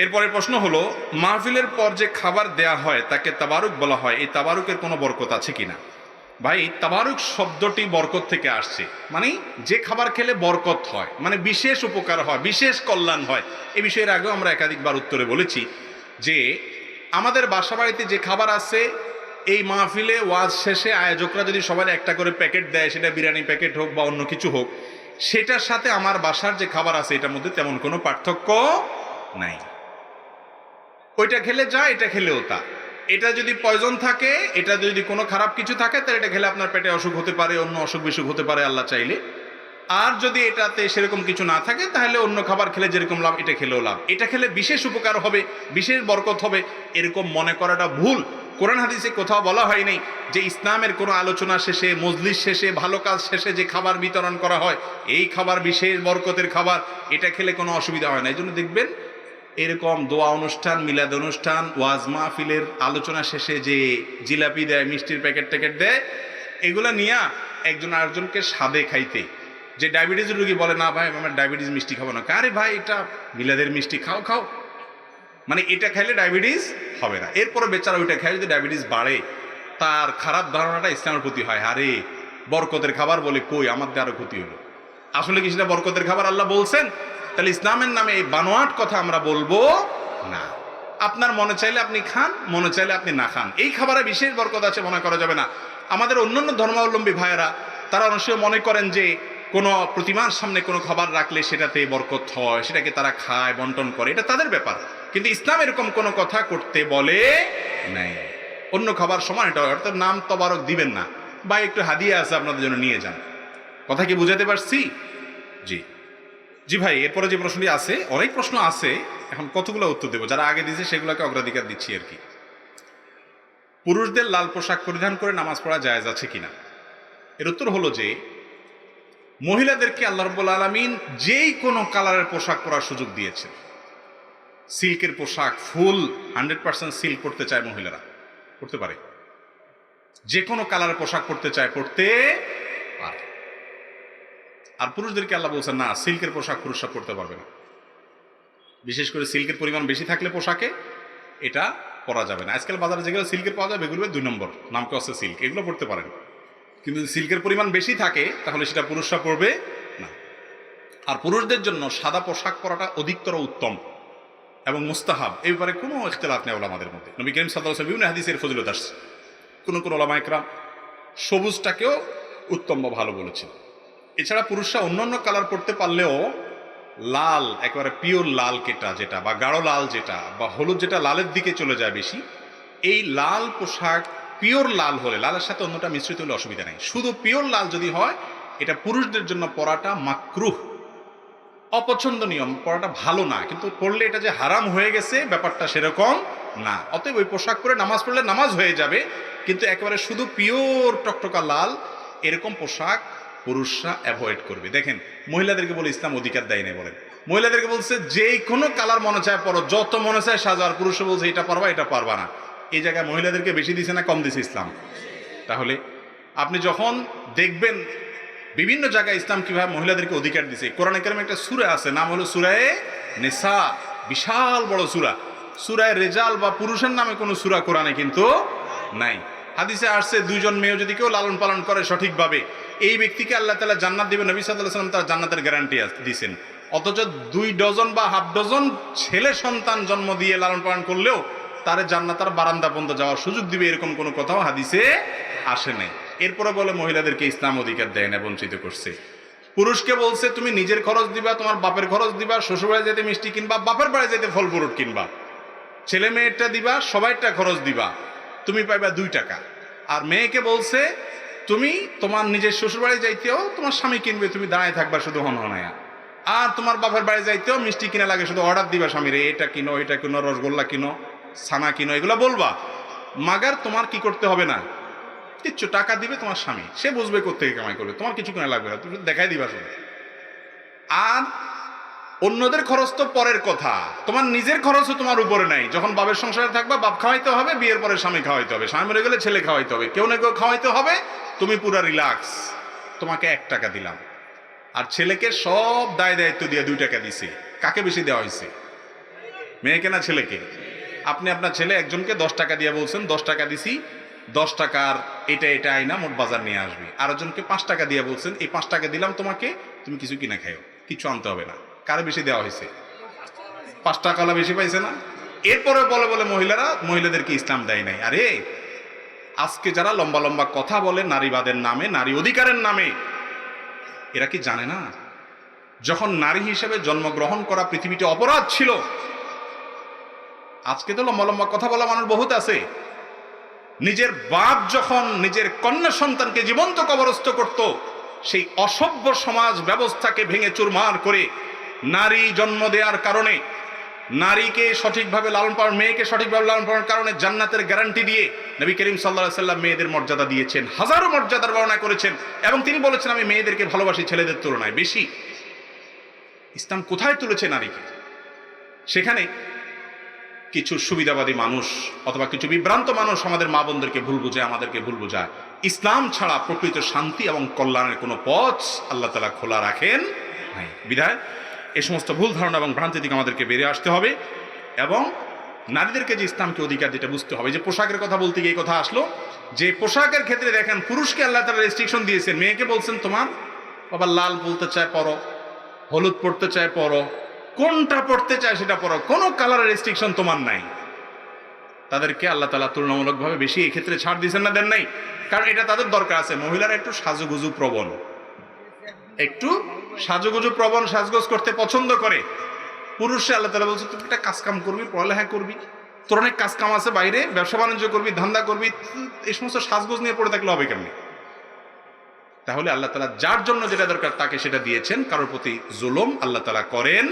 এরপরে প্রশ্ন হলো, মাহফিলের পর যে খাবার দেয়া হয় তাকে তাবারুক বলা হয়, এই তাবারুকের কোনো বরকত আছে কিনা? ভাই, তাবারুক শব্দটি বরকত থেকে আসছে, মানে যে খাবার খেলে বরকত হয়, মানে বিশেষ উপকার হয়, বিশেষ কল্যাণ হয়। এ বিষয়ের আগেও আমরা একাধিকবার উত্তরে বলেছি যে আমাদের বাসা বাড়িতে যে খাবার আছে, এই মাহফিলে ওয়াজ শেষে আয়োজকরা যদি সবার একটা করে প্যাকেট দেয়, সেটা বিরিয়ানি প্যাকেট হোক বা অন্য কিছু হোক, সেটার সাথে আমার বাসার যে খাবার আছে এটার মধ্যে তেমন কোনো পার্থক্য নাই। ওইটা খেলে যা, এটা খেলেও তা। এটা যদি পয়জন থাকে, এটা যদি কোনো খারাপ কিছু থাকে, তাহলে এটা খেলে আপনার পেটে অসুখ হতে পারে, অন্য অসুখ বিসুখ হতে পারে আল্লাহ চাইলে। আর যদি এটাতে সেরকম কিছু না থাকে, তাহলে অন্য খাবার খেলে যেরকম লাভ, এটা খেলেও লাভ। এটা খেলে বিশেষ উপকার হবে, বিশেষ বরকত হবে, এরকম মনে করাটা ভুল। কোরআন হাদিসে কোথাও বলা হয়নি যে ইসলামের কোনো আলোচনা শেষে, মজলিস শেষে, ভালো কাজ শেষে যে খাবার বিতরণ করা হয়, এই খাবার বিশেষ বরকতের খাবার, এটা খেলে কোনো অসুবিধা হয় না। এই জন্য দেখবেন এরকম দোয়া অনুষ্ঠান, মিলাদ অনুষ্ঠান, ওয়াজ মাহফিলের আলোচনা শেষে যে জিলাপি দেয়, মিষ্টির প্যাকেট ট্যাকেট দেয়, এগুলা নিয়ে একজন আরেকজনকে স্বাদে খাইতে। যে ডায়াবেটিসের রোগী বলে, না ভাই আমার ডায়াবেটিস মিষ্টি খাবো না, আরে ভাই এটা মিলাদের মিষ্টি, খাও খাও, মানে এটা খাইলে ডায়াবেটিস হবে না। এরপরে বেচারা ওইটা খায়, যদি ডায়াবেটিস বাড়ে, তার খারাপ ধারণাটা ইসলামের প্রতি হয়, আরে বরকতের খাবার বলে কই, আমার দিয়ে আরো ক্ষতি হলো। আসলে কি সেটা বরকতের খাবার আল্লাহ বলছেন? তাহলে ইসলামের নামে এই বানোয়াট কথা আমরা বলবো না। আপনার মনে চাইলে আপনি খান, মনে চাইলে আপনি না খান, এই খাবারে বিশেষ বরকত আছে মনে করা যাবে না। আমাদের অন্যান্য ধর্মাবলম্বী ভাইয়েরা, তারা অনেক সময় মনে করেন যে কোনো প্রতিমার সামনে কোনো খাবার রাখলে সেটাতে বরকত হয়, সেটাকে তারা খায়, বন্টন করে, এটা তাদের ব্যাপার। কিন্তু ইসলাম এরকম কোনো কথা করতে বলে নাই। অন্য খাবার সমান এটা, অর্থাৎ নাম তবারক দিবেন না, বা একটু হাদিয়া আছে আপনাদের জন্য নিয়ে যান। কথা কি বুঝাতে পারছি? জি জি ভাই, এরপরে যে প্রশ্নটি আছে, অনেক প্রশ্ন আছে, এখন কতগুলো উত্তর দেবো, যারা আগে দিয়েছে সেগুলোকে অগ্রাধিকার দিচ্ছি আর কি। পুরুষদের লাল পোশাক পরিধান করে নামাজ পড়া জায়েজ আছে কিনা? এর উত্তর হলো যে মহিলাদেরকে আল্লাহ রাব্বুল আলামিন যেই কোনো কালারের পোশাক পরার সুযোগ দিয়েছে। সিল্কের পোশাক, ফুল 100% সিল্ক পড়তে চায় মহিলারা, পড়তে পারে। যে কোনো কালারের পোশাক পড়তে চায়, পড়তে পারে। আর পুরুষদেরকে আল্লাহ বলছেন না, সিল্কের পোশাক পুরুষরা পড়তে পারবে না। বিশেষ করে সিল্কের পরিমাণ বেশি থাকলে পোশাকে, এটা পরা যাবে না। আজকাল বাজারে যেগুলো সিল্কের পাওয়া যাবে, এগুলো 2 নম্বর, নামকে হচ্ছে সিল্ক, এগুলো পড়তে পারেন। কিন্তু যদি সিল্কের পরিমাণ বেশি থাকে, তাহলে সেটা পুরুষরা পরবে না। আর পুরুষদের জন্য সাদা পোশাক পরাটা অধিকতর উত্তম এবং মুস্তাহাব, এই ব্যাপারে কোনো ইখতিলাফ নেই ওলামাদের মধ্যে। নবী করিম সাল্লাল্লাহু আলাইহি ওয়াসাল্লাম বিভিন্ন হাদিসের ফজিলত আসছে। কোনো ওলামা ইকরাম সবুজটাকেও উত্তম বা ভালো বলেছেন। এছাড়া পুরুষরা অন্যান্য কালার পড়তে পারলেও লাল, একেবারে পিওর লাল কেটা যেটা, বা গাঢ় লাল যেটা, বা হলুদ যেটা লালের দিকে চলে যায় বেশি, এই লাল পোশাক পিওর লাল হলে, লালের সাথে অন্যটা মিশ্রিত হলে অসুবিধা নেই। শুধু পিওর লাল যদি হয়, এটা পুরুষদের জন্য পরাটা মাকরুহ, অপছন্দনীয়, পরাটা ভালো না। কিন্তু পড়লে এটা যে হারাম হয়ে গেছে, ব্যাপারটা সেরকম না। অতএব ওই পোশাক পরে নামাজ পড়লে নামাজ হয়ে যাবে, কিন্তু একেবারে শুধু পিওর টকটকা লাল এরকম পোশাক পুরুষরা অ্যাভয়েড করবে। দেখেন, মহিলাদেরকে বলে ইসলাম অধিকার দেয় না, বলেন। মহিলাদেরকে বলছে যেই কোনো কালার মনে চায় পরো, যত মনে চায় সাজো। আর পুরুষরা বলছে এটা পারবা, এটা পারবা না। এই জায়গায় মহিলাদেরকে বেশি দিছে না কম দিছে ইসলাম? তাহলে আপনি যখন দেখবেন বিভিন্ন জায়গায় ইসলাম কিভাবে মহিলাদেরকে অধিকার দিছে, কোরআনে কারিমে একটা সূরা আছে, নাম হলো সূরায়ে নিসা, বিশাল বড় সূরা। সূরায়ে রিজাল বা পুরুষের নামে কোনো সূরা কোরআনে কিন্তু নাই। হাদিসে আসছে, 2 জন মেয়ে যদি কেউ লালন পালন করে সঠিকভাবে, এই ব্যক্তিকে আল্লাহ তাআলা জান্নাত দিবেন। নবী সাল্লাল্লাহু আলাইহি ওয়াসাল্লাম তার জান্নাতের গ্যারান্টি দিয়েছেন। অথচ 2 ডজন বা হাফ ডজন ছেলে সন্তান জন্ম দিয়ে লালন পালন করলেও তারে জান্নাতের বারান্দা পর্যন্ত যাওয়ার সুযোগ দিবে, এরকম কোনো কথাও হাদিসে আসে নাই। এরপরে বলে মহিলাদেরকে ইসলাম অধিকার দেয় না, বঞ্চিত করছে। পুরুষকে বলছে তুমি নিজের খরচ দিবা, তোমার বাপের খরচ দিবা, শ্বশুর বাড়ি যেতে মিষ্টি কিনবা, বাপের বাড়ি যেতে ফল ফ্রুট কিনবা, ছেলে মেয়েরটা দিবা, সবাইটা খরচ দিবা, তুমি পাইবা 2 টাকা। আর মেয়েকে বলছে তুমি তোমার নিজের শ্বশুর বাড়ি যাইতেও তোমার স্বামী কিনবে, তুমি দাঁড়ায় থাকবা শুধু হনহনায়া। আর তোমার বাপের বাড়ি যাইতেও মিষ্টি কিনা লাগে, শুধু অর্ডার দিবা স্বামীরে, এটা কিনো, এটা কিনো, রসগোল্লা কিনো, ছানা কিনো, এগুলো বলবা। মাগার তোমার কি করতে হবে না কিচ্ছু, টাকা দিবে তোমার স্বামী, সে বুঝবে কোত্থেকে কামাই করবে, তোমার কিছু কেনা লাগবে না, তুমি দেখাই দিবা শুধু। আর অন্যদের খরচ তো পরের কথা, তোমার নিজের খরচও তোমার উপরে নাই। যখন বাপের সংসারে থাকবা, বাপ খাওয়াইতে হবে, বিয়ের পরে স্বামী খাওয়াইতে হবে, স্বামী মরে গেলে ছেলে খাওয়াইতে হবে, কেউ না কেউ খাওয়াইতে হবে। তুমি পুরা রিল্যাক্স, তোমাকে 1 টাকা দিলাম। আর ছেলেকে সব দায় দায়িত্ব দিয়ে 2 টাকা দিছে, কাকে বেশি দেওয়া হয়েছে? মেয়েকে না ছেলেকে? আপনি আপনার ছেলে একজনকে 10 টাকা দিয়ে বলছেন 10 টাকা দিছি, 10 টাকার এটা এটা আইনা মোট বাজার নিয়ে আসবি। আরেকজনকে 5 টাকা দিয়ে বলছেন এই 5 টাকা দিলাম তোমাকে, তুমি কিছু কিনা খাও, কিছু আনতে হবে না। কারে বেশি দেওয়া হয়েছে? 5 টাকাওয়ালা বেশি পাইছে না? এরপরে বলে বলে মহিলাদেরকে ইসলাম দেয় নাই। আরে আজকে যারা লম্বা লম্বা কথা বলে নারীবাদের নামে, নারী অধিকারের নামে, এরা কি জানে না যখন নারী হিসেবে জন্মগ্রহণ করা পৃথিবীতে অপরাধ ছিল? আজকে তো লম্বা লম্বা কথা বলা মানুষ বহুত আছে। নিজের বাপ যখন নিজের কন্যা সন্তানকে জীবন্ত কবরস্থ করত, সেই অসভ্য সমাজ ব্যবস্থাকে ভেঙে চুরমার করে নারী জন্ম দেওয়ার কারণে, নারীকে সঠিকভাবে লালন পালন, মেয়েকে সঠিকভাবে লালন পালনের কারণে জান্নাতের গ্যারান্টি দিয়ে নবী করিম সাল্লাল্লাহু আলাইহি সাল্লাম মেয়েদের মর্যাদা দিয়েছেন, হাজারো মর্যাদার বর্ণনা করেছেন, এবং তিনি বলেছেন আমি মেয়েদেরকে ভালোবাসি ছেলেদের তুলনায় বেশি। ইসলাম কোথায় তুলেছে নারীকে? সেখানে কিছু সুবিধাবাদী মানুষ অথবা কিছু বিভ্রান্ত মানুষ আমাদের মা বোনদেরকে ভুল বুঝায়, আমাদেরকে ভুল বুঝায়। ইসলাম ছাড়া প্রকৃত শান্তি এবং কল্যাণের কোনো পথ আল্লাহ তাআলা খোলা রাখেন নাই। বিধায় এই সমস্ত ভুল ধারণা এবং ভ্রান্তি থেকে আমাদেরকে বেরিয়ে আসতে হবে, এবং নারীদেরকে যে ইসলামকে অধিকার যেটা বুঝতে হবে। যে পোশাকের কথা বলতে গিয়ে এই কথা আসলো, যে পোশাকের ক্ষেত্রে দেখেন পুরুষকে আল্লাহ তাআলা রেস্ট্রিকশন দিয়েছেন, মেয়েকে বলছেন তোমার বাবা লাল বলতে চায় পরো, হলুদ পড়তে চায় পরো, কোনটা পড়তে চায় সেটা পরো, কোনো কালারের রেস্ট্রিকশন তোমার নাই। তাদেরকে আল্লাহ তাআলা তুলনামূলকভাবে বেশি এই ক্ষেত্রে ছাড় দিয়েছেন না, দেন নাই? কারণ এটা তাদের দরকার আছে। মহিলারা একটু সাজুগুজু প্রবণ, একটু সাজুগুজু প্রবণ, সাজগোজ করতে পছন্দ করে। পুরুষে আল্লাহ তাআলা বলছে তুই একটা কাজকাম করবি, পড়ালেখা করবি, তোর অনেক কাজকাম আছে বাইরে, ব্যবসা বাণিজ্য করবি, ধান্দা করবি, এই সমস্ত সাজগোজ নিয়ে পড়ে থাকলে হবে কেমনি? তাহলে আল্লাহ তাআলা যার জন্য যেটা দরকার তাকে সেটা দিয়েছেন। কারোর প্রতি জুলুম আল্লাহ তাআলা করেন